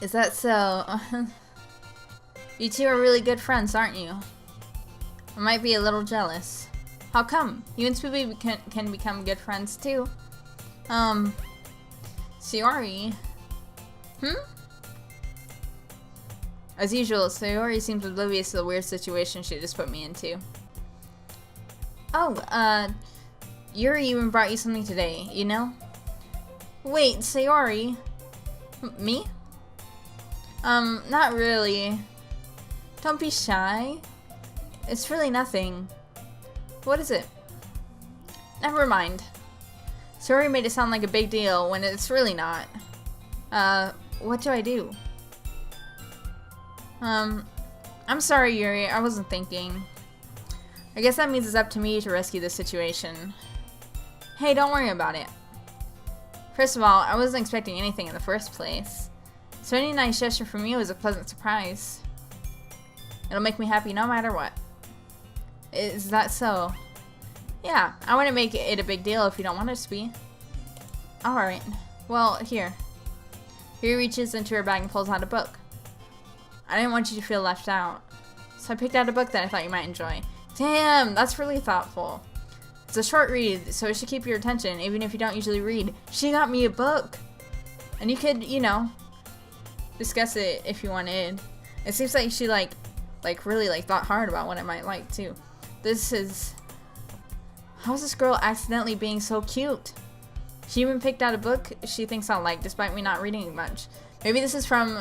Is that so? You two are really good friends, aren't you? I might be a little jealous. How come? You and Spoopy can become good friends too. Sayori? As usual, Sayori seems oblivious to the weird situation she just put me into. Oh, Yuri even brought you something today, you know? Wait, Sayori? Me? Not really. Don't be shy. It's really nothing. What is it? Never mind. Sayori made it sound like a big deal when it's really not. What do I do? I'm sorry, Yuri. I wasn't thinking. I guess that means it's up to me to rescue the situation. Hey, don't worry about it. First of all, I wasn't expecting anything in the first place. So any nice gesture from you is a pleasant surprise. It'll make me happy no matter what. Is that so? Yeah, I wouldn't make it a big deal if you don't want it to be. Alright. Well, here. He reaches into her bag and pulls out a book. I didn't want you to feel left out. So I picked out a book that I thought you might enjoy. Damn, that's really thoughtful. It's a short read, so it should keep your attention, even if you don't usually read. She got me a book! And you could, you know, discuss it if you wanted. It seems like she, really thought hard about what I might like, too. This is... How's this girl accidentally being so cute? She even picked out a book she thinks I'll like, despite me not reading much. Maybe this is from,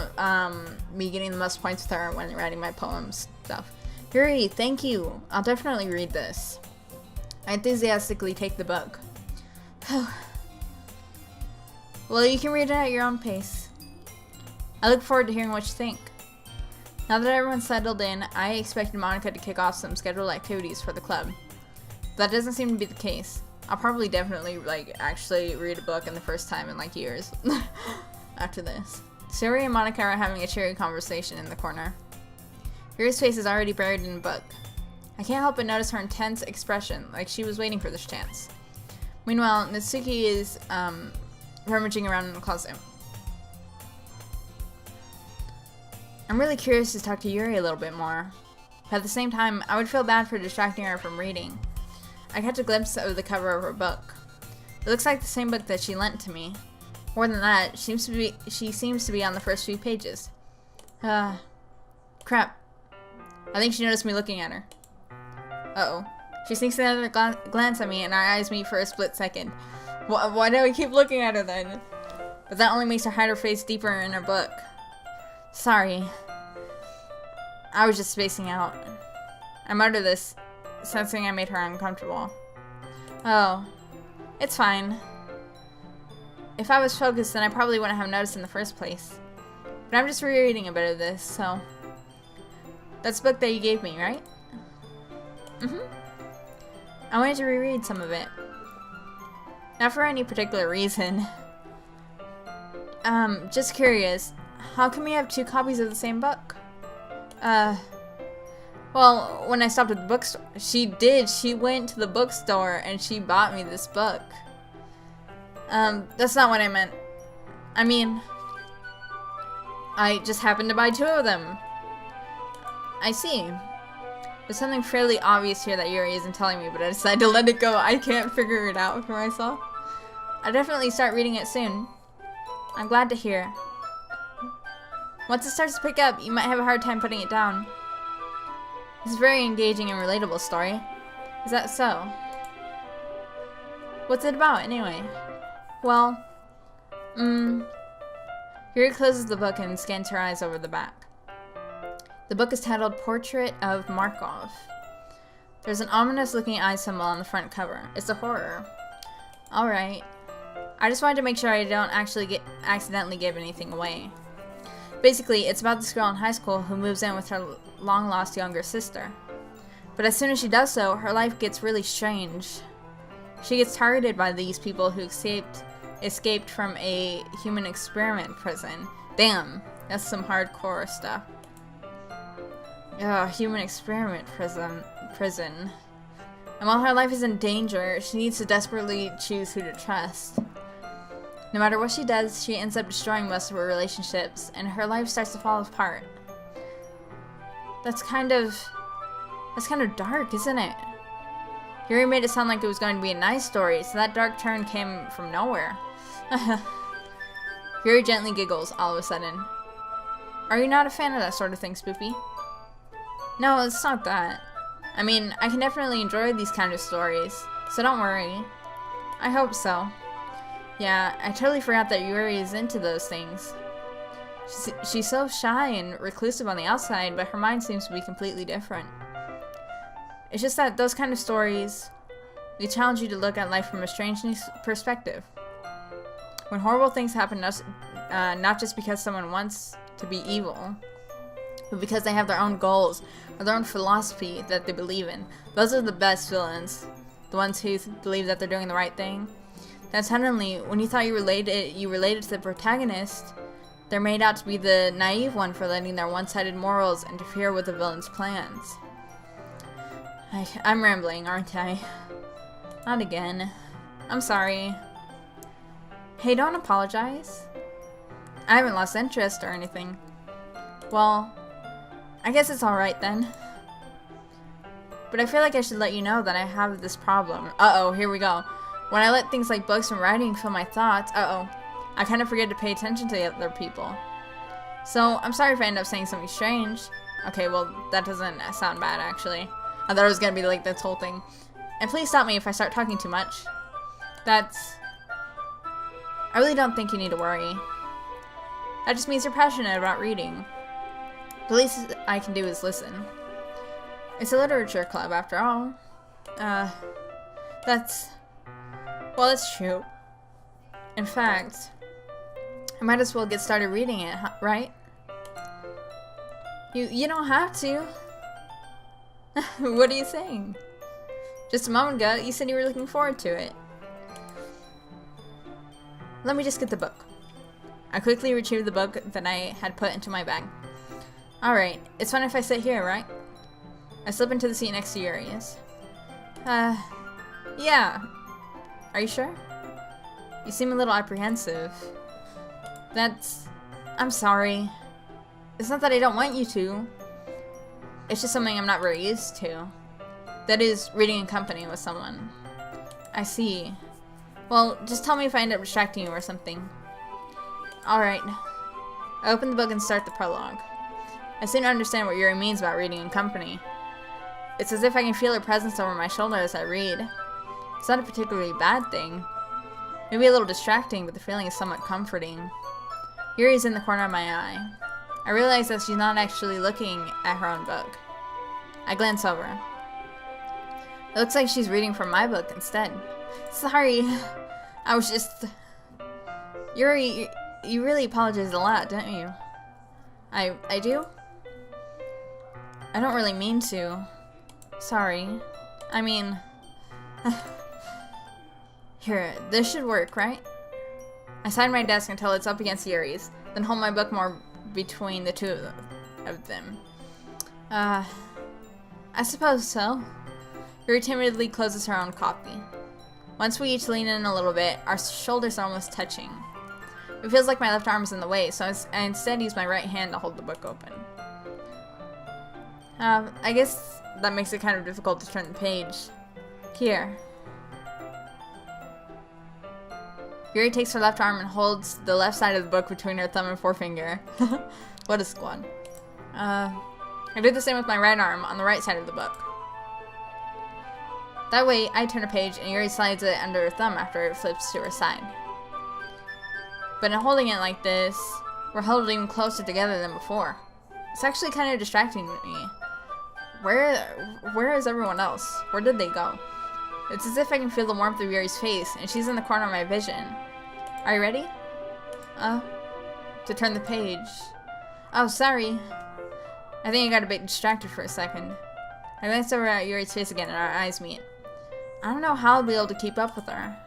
me getting the most points with her when writing my poems stuff. Yuri, thank you. I'll definitely read this. I enthusiastically take the book. Well, you can read it at your own pace. I look forward to hearing what you think. Now that everyone's settled in, I expected Monica to kick off some scheduled activities for the club. That doesn't seem to be the case. I'll probably definitely, actually read a book in the first time in, years. After this. Sayori and Monica are having a cheery conversation in the corner. Yuri's face is already buried in a book. I can't help but notice her intense expression, like she was waiting for this chance. Meanwhile, Natsuki is, rummaging around in the closet. I'm really curious to talk to Yuri a little bit more. But at the same time, I would feel bad for distracting her from reading. I catch a glimpse of the cover of her book. It looks like the same book that she lent to me. More than that, she seems to be on the first few pages. Crap. I think she noticed me looking at her. Uh-oh. She sneaks another glance at me and our eyes meet for a split second. Why do we keep looking at her then? But that only makes her hide her face deeper in her book. Sorry. I was just spacing out. I mutter this, sensing I made her uncomfortable. Oh. It's fine. If I was focused, then I probably wouldn't have noticed in the first place. But I'm just rereading a bit of this, so... That's the book that you gave me, right? I wanted to reread some of it. Not for any particular reason. Just curious. How come we have 2 copies of the same book? Well, when I stopped at the bookstore... She did. She went to the bookstore and she bought me this book. That's not what I meant. I mean... I just happened to buy 2 of them. I see. There's something fairly obvious here that Yuri isn't telling me, but I decided to let it go. I can't figure it out for myself. I'll definitely start reading it soon. I'm glad to hear. Once it starts to pick up, you might have a hard time putting it down. It's a very engaging and relatable story. Is that so? What's it about, anyway? Well, Yuri closes the book and scans her eyes over the back. The book is titled Portrait of Markov. There's an ominous-looking eye symbol on the front cover. It's a horror. Alright. I just wanted to make sure I don't actually accidentally give anything away. Basically, it's about this girl in high school who moves in with her long-lost younger sister. But as soon as she does so, her life gets really strange. She gets targeted by these people who escaped from a human experiment prison. Damn, that's some hardcore stuff. Human experiment prison. And while her life is in danger, she needs to desperately choose who to trust. No matter what she does, she ends up destroying most of her relationships, and her life starts to fall apart. That's kind of dark, isn't it? Yuri made it sound like it was going to be a nice story, so that dark turn came from nowhere. Yuri gently giggles all of a sudden. Are you not a fan of that sort of thing, Spoopy? No, it's not that. I mean, I can definitely enjoy these kind of stories, so don't worry. I hope so. Yeah, I totally forgot that Yuri is into those things. She's so shy and reclusive on the outside, but her mind seems to be completely different. It's just that those kind of stories, they challenge you to look at life from a strange perspective. When horrible things happen, not just because someone wants to be evil, but because they have their own goals or their own philosophy that they believe in. Those are the best villains. The ones who believe that they're doing the right thing. Then suddenly, when you thought you related to the protagonist, they're made out to be the naive one for letting their one-sided morals interfere with the villain's plans. I'm rambling, aren't I? Not again. I'm sorry. Hey, don't apologize. I haven't lost interest or anything. Well, I guess it's alright then. But I feel like I should let you know that I have this problem. Uh-oh, here we go. When I let things like books and writing fill my thoughts, I kind of forget to pay attention to the other people. So, I'm sorry if I end up saying something strange. Okay, well, that doesn't sound bad, actually. I thought it was gonna be like this whole thing. And please stop me if I start talking too much. I really don't think you need to worry. That just means you're passionate about reading. The least I can do is listen. It's a literature club, after all. That's true. In fact, I might as well get started reading it, right? You don't have to. What are you saying? Just a moment ago, you said you were looking forward to it. Let me just get the book. I quickly retrieved the book that I had put into my bag. Alright, it's fine if I sit here, right? I slip into the seat next to Yuri's. Yeah. Are you sure? You seem a little apprehensive. I'm sorry. It's not that I don't want you to. It's just something I'm not very used to. That is, reading in company with someone. I see. Well, just tell me if I end up distracting you or something. Alright. I open the book and start the prologue. I seem to understand what Yuri means about reading in company. It's as if I can feel her presence over my shoulder as I read. It's not a particularly bad thing. Maybe a little distracting, but the feeling is somewhat comforting. Yuri's in the corner of my eye. I realize that she's not actually looking at her own book. I glance over. It looks like she's reading from my book instead. Sorry. I was just... Yuri, you really apologize a lot, don't you? I do? I don't really mean to. Sorry. I mean... Here, this should work, right? I sign my desk until it's up against Yuri's, then hold my book more between the two of them. I suppose so. Yuri timidly closes her own copy. Once we each lean in a little bit, our shoulders are almost touching. It feels like my left arm is in the way, so I instead use my right hand to hold the book open. I guess that makes it kind of difficult to turn the page. Here. Yuri takes her left arm and holds the left side of the book between her thumb and forefinger. What a squad. I do the same with my right arm on the right side of the book. That way, I turn a page and Yuri slides it under her thumb after it flips to her side. But in holding it like this, we're held even closer together than before. It's actually kind of distracting to me. Where is everyone else? Where did they go? It's as if I can feel the warmth of Yuri's face, and she's in the corner of my vision. Are you ready? To turn the page. Oh, sorry. I think I got a bit distracted for a second. I glance over at Yuri's face again, and our eyes meet. I don't know how I'll be able to keep up with her.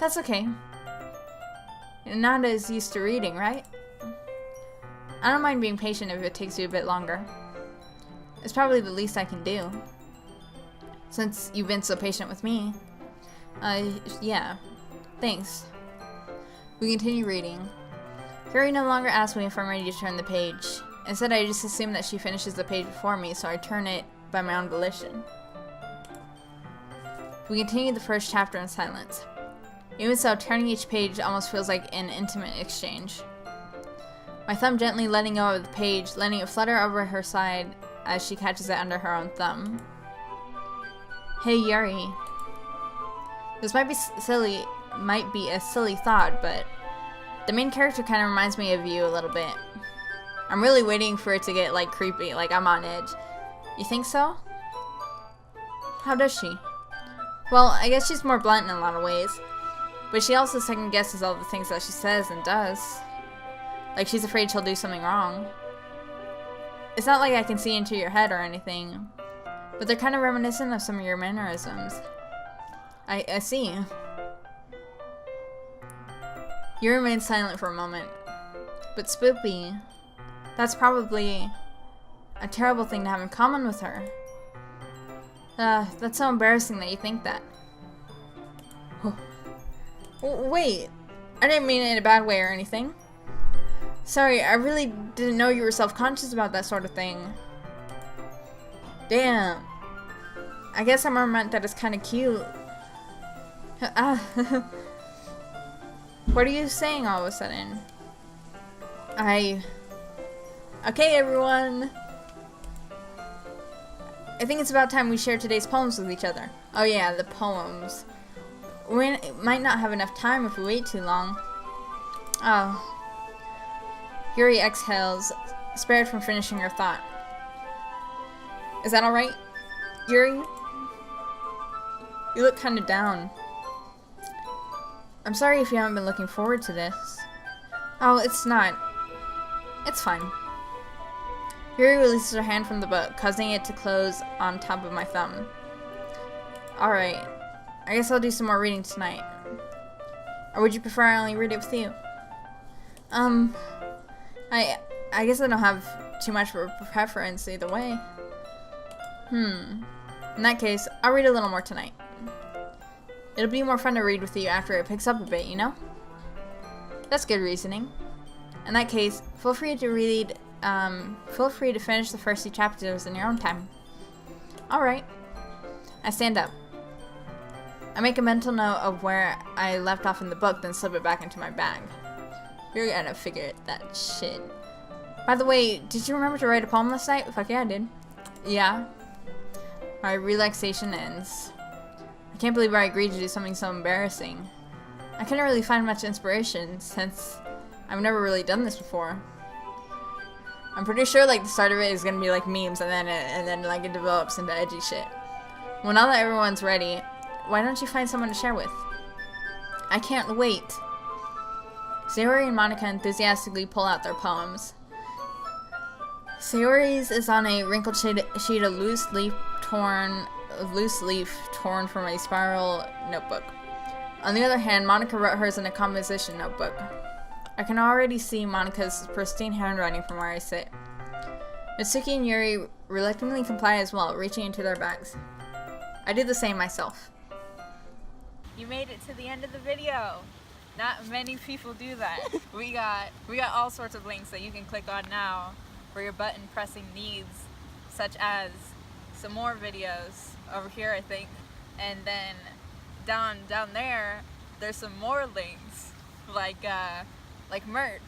That's okay. You're not as used to reading, right? I don't mind being patient if it takes you a bit longer. It's probably the least I can do. Since you've been so patient with me. Yeah. Thanks. We continue reading. Yuri no longer asks me if I'm ready to turn the page. Instead, I just assume that she finishes the page before me, so I turn it by my own volition. We continue the first chapter in silence. Even so, turning each page almost feels like an intimate exchange. My thumb gently letting go of the page, letting it flutter over her side as she catches it under her own thumb. Hey Yuri. This might be a silly thought, but the main character kind of reminds me of you a little bit. I'm really waiting for it to get like creepy, like I'm on edge. You think so? How does she? Well, I guess she's more blunt in a lot of ways, but she also second guesses all the things that she says and does. Like she's afraid she'll do something wrong. It's not like I can see into your head or anything, but they're kind of reminiscent of some of your mannerisms. I see. You remain silent for a moment. But Spoopy, that's probably a terrible thing to have in common with her. That's so embarrassing that you think that. Wait, I didn't mean it in a bad way or anything. Sorry, I really didn't know you were self-conscious about that sort of thing. Damn. I guess I more meant that it's kind of cute. What are you saying all of a sudden? Okay, everyone. I think it's about time we share today's poems with each other. Oh yeah, the poems. We might not have enough time if we wait too long. Oh. Yuri exhales, spared from finishing her thought. Is that alright, Yuri? You look kinda down. I'm sorry if you haven't been looking forward to this. Oh, it's not. It's fine. Yuri releases her hand from the book, causing it to close on top of my thumb. Alright. I guess I'll do some more reading tonight. Or would you prefer I only read it with you? I guess I don't have too much of a preference either way. In that case, I'll read a little more tonight. It'll be more fun to read with you after it picks up a bit, you know? That's good reasoning. In that case, feel free to finish the first 2 chapters in your own time. Alright. I stand up. I make a mental note of where I left off in the book, then slip it back into my bag. You're gonna figure that shit. By the way, did you remember to write a poem last night? Fuck yeah, I did. Yeah. My relaxation ends. I can't believe I agreed to do something so embarrassing. I couldn't really find much inspiration since I've never really done this before. I'm pretty sure like the start of it is gonna be like memes and then like it develops into edgy shit. Well, now that everyone's ready, why don't you find someone to share with? I can't wait. Sayori and Monica enthusiastically pull out their poems. Sayori's is on a wrinkled sheet of loose leaf torn from a spiral notebook. On the other hand, Monica wrote hers in a composition notebook. I can already see Monica's pristine handwriting from where I sit. Mitsuki and Yuri reluctantly comply as well, reaching into their bags. I do the same myself. You made it to the end of the video. Not many people do that. We got all sorts of links that you can click on now for your button pressing needs, such as some more videos over here, I think, and then down there there's some more links like merch.